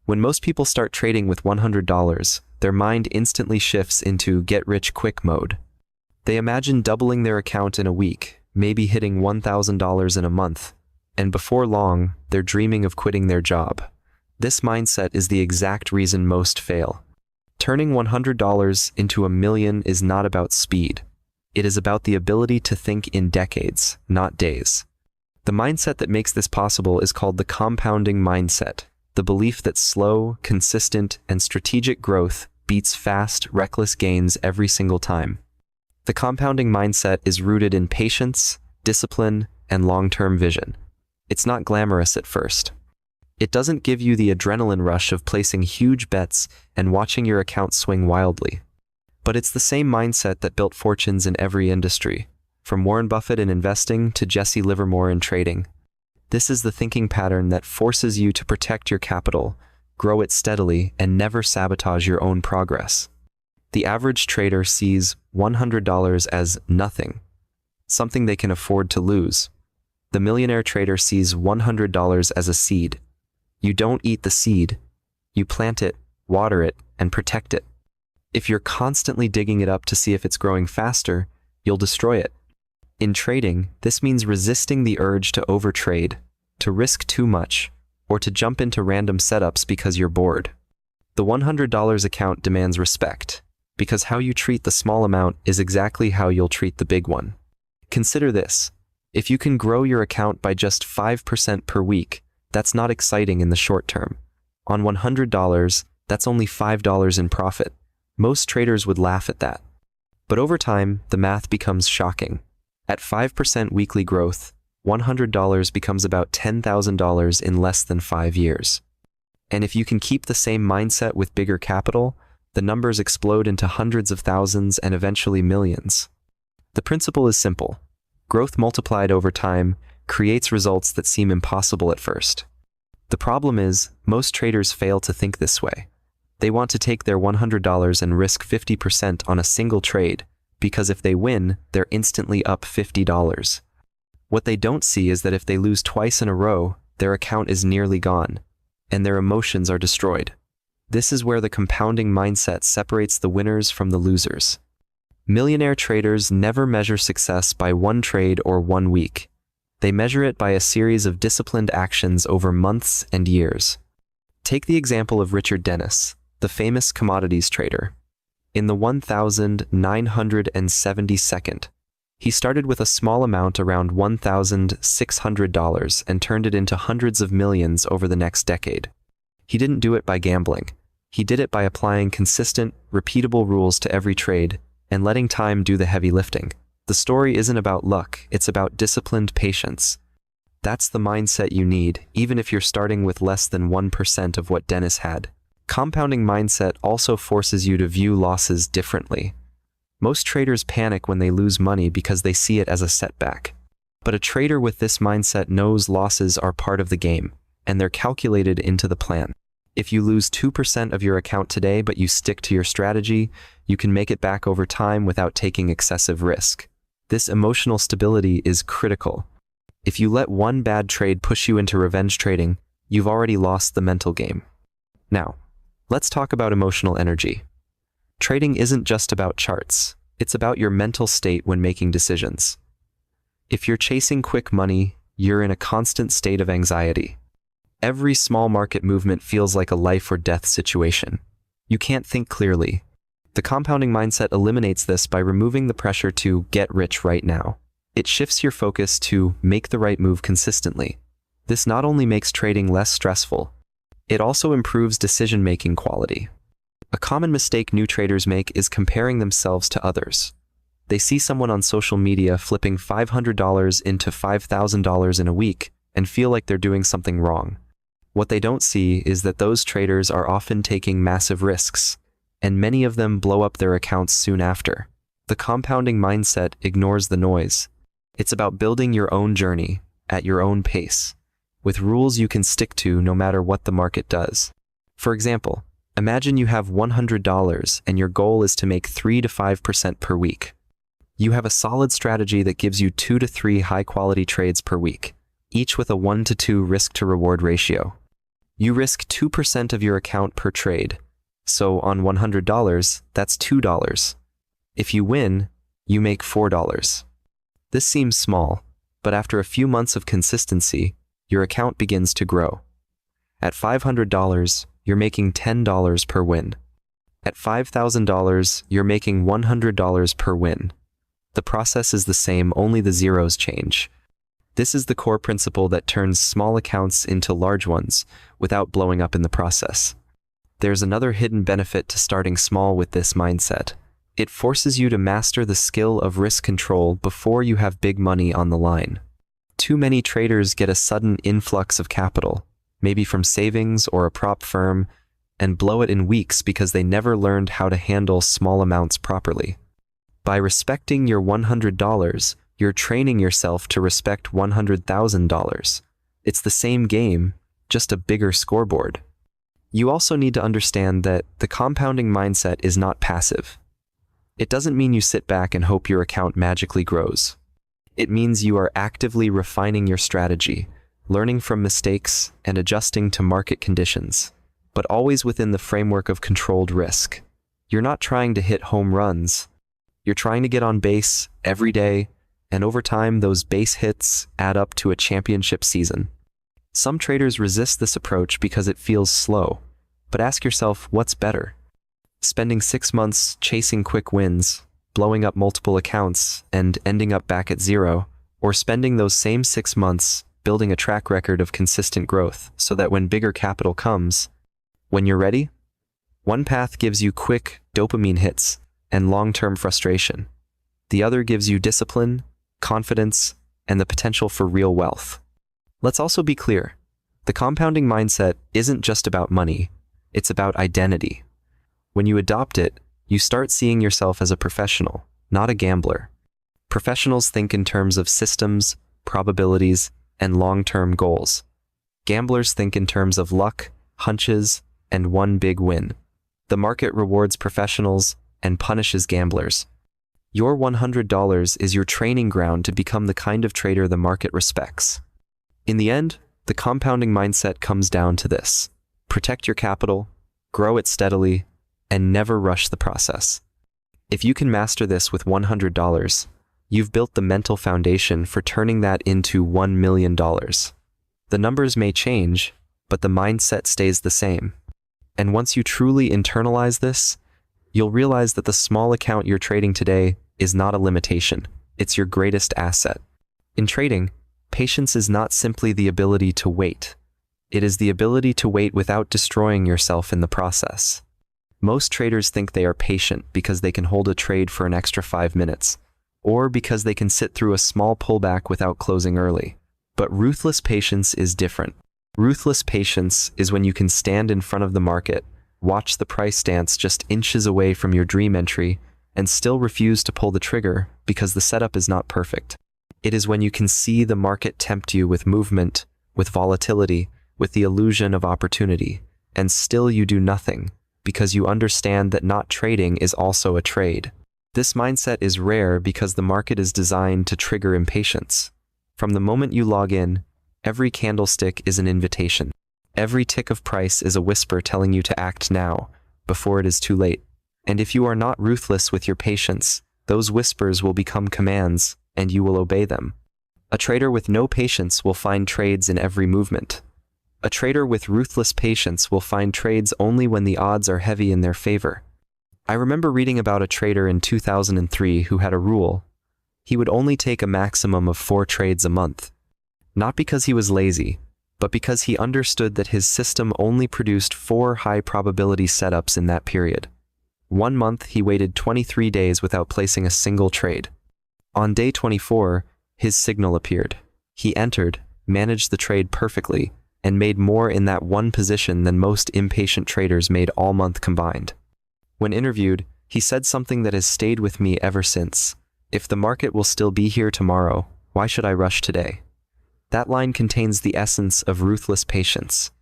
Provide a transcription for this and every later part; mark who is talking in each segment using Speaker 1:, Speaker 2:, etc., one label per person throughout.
Speaker 1: When most people start trading with $100, their mind instantly shifts into get-rich-quick mode. They imagine doubling their account in a week, maybe hitting $1,000 in a month, and before long, they're dreaming of quitting their job. This mindset is the exact reason most fail. Turning $100 into $1 million is not about speed. It is about the ability to think in decades, not days. The mindset that makes this possible is called the compounding mindset, the belief that slow, consistent, and strategic growth beats fast, reckless gains every single time. The compounding mindset is rooted in patience, discipline, and long-term vision. It's not glamorous at first. It doesn't give you the adrenaline rush of placing huge bets and watching your account swing wildly. But it's the same mindset that built fortunes in every industry, from Warren Buffett in investing to Jesse Livermore in trading. This is the thinking pattern that forces you to protect your capital, grow it steadily, and never sabotage your own progress. The average trader sees $100 as nothing, something they can afford to lose. The millionaire trader sees $100 as a seed. You don't eat the seed. You plant it, water it, and protect it. If you're constantly digging it up to see if it's growing faster, you'll destroy it. In trading, this means resisting the urge to overtrade, to risk too much, or to jump into random setups because you're bored. The $100 account demands respect, because how you treat the small amount is exactly how you'll treat the big one. Consider this. If you can grow your account by just 5% per week, that's not exciting in the short term. On $100, that's only $5 in profit. Most traders would laugh at that. But over time, the math becomes shocking. At 5% weekly growth, $100 becomes about $10,000 in less than 5 years. And if you can keep the same mindset with bigger capital, the numbers explode into hundreds of thousands and eventually millions. The principle is simple. Growth multiplied over time creates results that seem impossible at first. The problem is, most traders fail to think this way. They want to take their $100 and risk 50% on a single trade, because if they win, they're instantly up $50. What they don't see is that if they lose twice in a row, their account is nearly gone, and their emotions are destroyed. This is where the compounding mindset separates the winners from the losers. Millionaire traders never measure success by one trade or 1 week. They measure it by a series of disciplined actions over months and years. Take the example of Richard Dennis, the famous commodities trader. In the 1972nd, he started with a small amount around $1,600 and turned it into hundreds of millions over the next decade. He didn't do it by gambling. He did it by applying consistent, repeatable rules to every trade and letting time do the heavy lifting. The story isn't about luck, it's about disciplined patience. That's the mindset you need, even if you're starting with less than 1% of what Dennis had. Compounding mindset also forces you to view losses differently. Most traders panic when they lose money because they see it as a setback. But a trader with this mindset knows losses are part of the game, and they're calculated into the plan. If you lose 2% of your account today but you stick to your strategy, you can make it back over time without taking excessive risk. This emotional stability is critical. If you let one bad trade push you into revenge trading, you've already lost the mental game. Now, let's talk about emotional energy. Trading isn't just about charts. It's about your mental state when making decisions. If you're chasing quick money, you're in a constant state of anxiety. Every small market movement feels like a life or death situation. You can't think clearly. The compounding mindset eliminates this by removing the pressure to get rich right now. It shifts your focus to make the right move consistently. This not only makes trading less stressful, it also improves decision-making quality. A common mistake new traders make is comparing themselves to others. They see someone on social media flipping $500 into $5,000 in a week and feel like they're doing something wrong. What they don't see is that those traders are often taking massive risks, and many of them blow up their accounts soon after. The compounding mindset ignores the noise. It's about building your own journey, at your own pace, with rules you can stick to no matter what the market does. For example, imagine you have $100 and your goal is to make 3 to 5% per week. You have a solid strategy that gives you 2 to 3 high-quality trades per week, each with a 1 to 2 risk-to-reward ratio. You risk 2% of your account per trade. So on $100, that's $2. If you win, you make $4. This seems small, but after a few months of consistency, your account begins to grow. At $500, you're making $10 per win. At $5,000, you're making $100 per win. The process is the same, only the zeros change. This is the core principle that turns small accounts into large ones without blowing up in the process. There's another hidden benefit to starting small with this mindset. It forces you to master the skill of risk control before you have big money on the line. Too many traders get a sudden influx of capital, maybe from savings or a prop firm, and blow it in weeks because they never learned how to handle small amounts properly. By respecting your $100, you're training yourself to respect $100,000. It's the same game, just a bigger scoreboard. You also need to understand that the compounding mindset is not passive. It doesn't mean you sit back and hope your account magically grows. It means you are actively refining your strategy, learning from mistakes, and adjusting to market conditions, but always within the framework of controlled risk. You're not trying to hit home runs. You're trying to get on base every day, and over time, those base hits add up to a championship season. Some traders resist this approach because it feels slow, but ask yourself, what's better? Spending 6 months chasing quick wins, blowing up multiple accounts, and ending up back at zero, or spending those same 6 months building a track record of consistent growth so that when bigger capital comes, when you're ready? One path gives you quick dopamine hits and long-term frustration. The other gives you discipline, confidence, and the potential for real wealth. Let's also be clear. The compounding mindset isn't just about money, it's about identity. When you adopt it, you start seeing yourself as a professional, not a gambler. Professionals think in terms of systems, probabilities, and long-term goals. Gamblers think in terms of luck, hunches, and one big win. The market rewards professionals and punishes gamblers. Your $100 is your training ground to become the kind of trader the market respects. In the end, the compounding mindset comes down to this: protect your capital, grow it steadily, and never rush the process. If you can master this with $100, you've built the mental foundation for turning that into $1 million. The numbers may change, but the mindset stays the same. And once you truly internalize this, you'll realize that the small account you're trading today is not a limitation. It's your greatest asset. In trading, patience is not simply the ability to wait. It is the ability to wait without destroying yourself in the process. Most traders think they are patient because they can hold a trade for an extra 5 minutes, or because they can sit through a small pullback without closing early. But ruthless patience is different. Ruthless patience is when you can stand in front of the market, watch the price dance just inches away from your dream entry, and still refuse to pull the trigger because the setup is not perfect. It is when you can see the market tempt you with movement, with volatility, with the illusion of opportunity, and still you do nothing because you understand that not trading is also a trade. This mindset is rare because the market is designed to trigger impatience. From the moment you log in, every candlestick is an invitation. Every tick of price is a whisper telling you to act now, before it is too late. And if you are not ruthless with your patience, those whispers will become commands, and you will obey them. A trader with no patience will find trades in every movement. A trader with ruthless patience will find trades only when the odds are heavy in their favor. I remember reading about a trader in 2003 who had a rule. He would only take a maximum of 4 trades a month. Not because he was lazy, but because he understood that his system only produced 4 high-probability setups in that period. 1 month, he waited 23 days without placing a single trade. On day 24, his signal appeared. He entered, managed the trade perfectly, and made more in that one position than most impatient traders made all month combined. When interviewed, he said something that has stayed with me ever since. If the market will still be here tomorrow, why should I rush today? That line contains the essence of ruthless patience.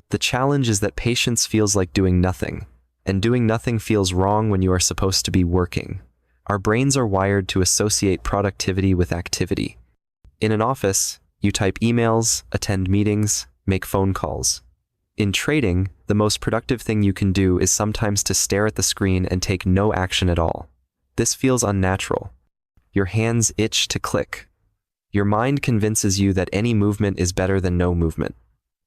Speaker 1: The challenge is that patience feels like doing nothing, and doing nothing feels wrong when you are supposed to be working. Our brains are wired to associate productivity with activity. In an office, you type emails, attend meetings, make phone calls. In trading, the most productive thing you can do is sometimes to stare at the screen and take no action at all. This feels unnatural. Your hands itch to click. Your mind convinces you that any movement is better than no movement.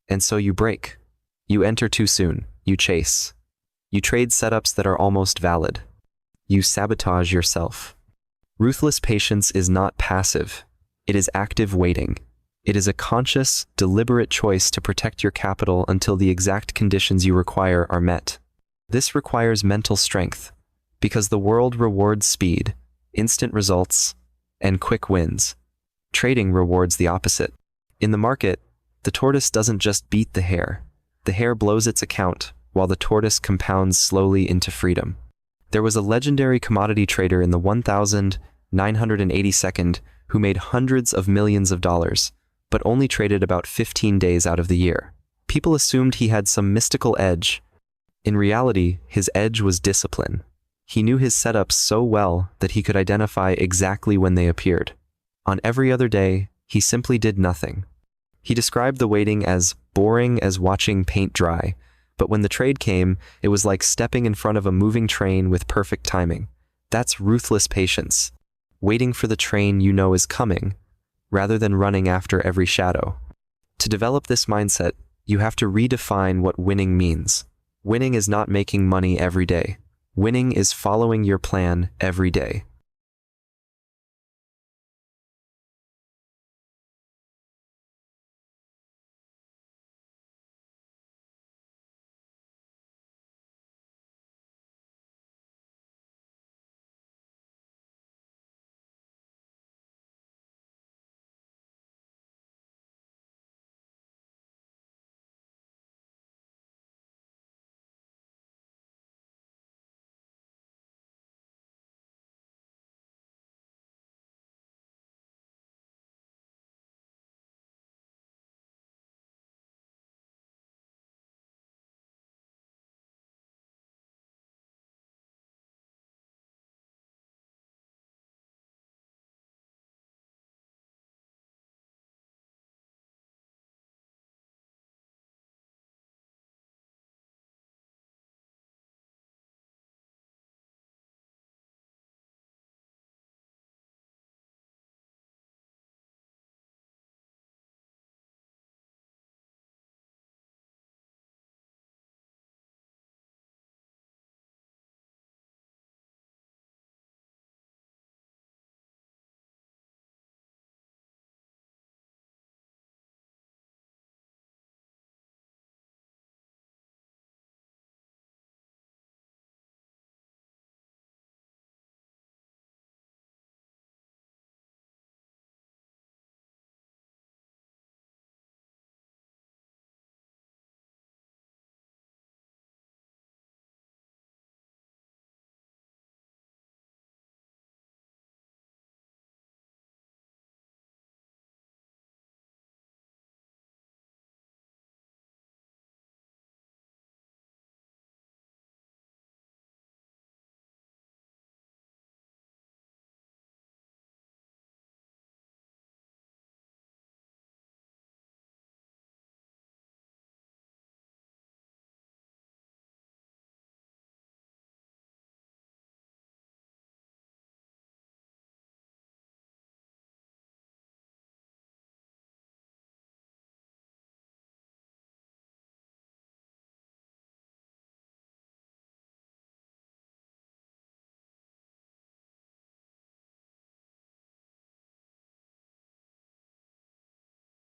Speaker 1: And so you break. You enter too soon. You chase. You trade setups that are almost valid. You sabotage yourself. Ruthless patience is not passive. It is active waiting. It is a conscious, deliberate choice to protect your capital until the exact conditions you require are met. This requires mental strength, because the world rewards speed, instant results, and quick wins. Trading rewards the opposite. In the market, the tortoise doesn't just beat the hare blows its account, while the tortoise compounds slowly into freedom. There was a legendary commodity trader in the 1982nd who made hundreds of millions of dollars, but only traded about 15 days out of the year. People assumed he had some mystical edge. In reality, his edge was discipline. He knew his setups so well that he could identify exactly when they appeared. On every other day, he simply did nothing. He described the waiting as boring as watching paint dry, but when the trade came, it was like stepping in front of a moving train with perfect timing. That's ruthless patience. Waiting for the train you know is coming, rather than running after every shadow. To develop this mindset, you have to redefine what winning means. Winning is not making money every day. Winning is following your plan every day.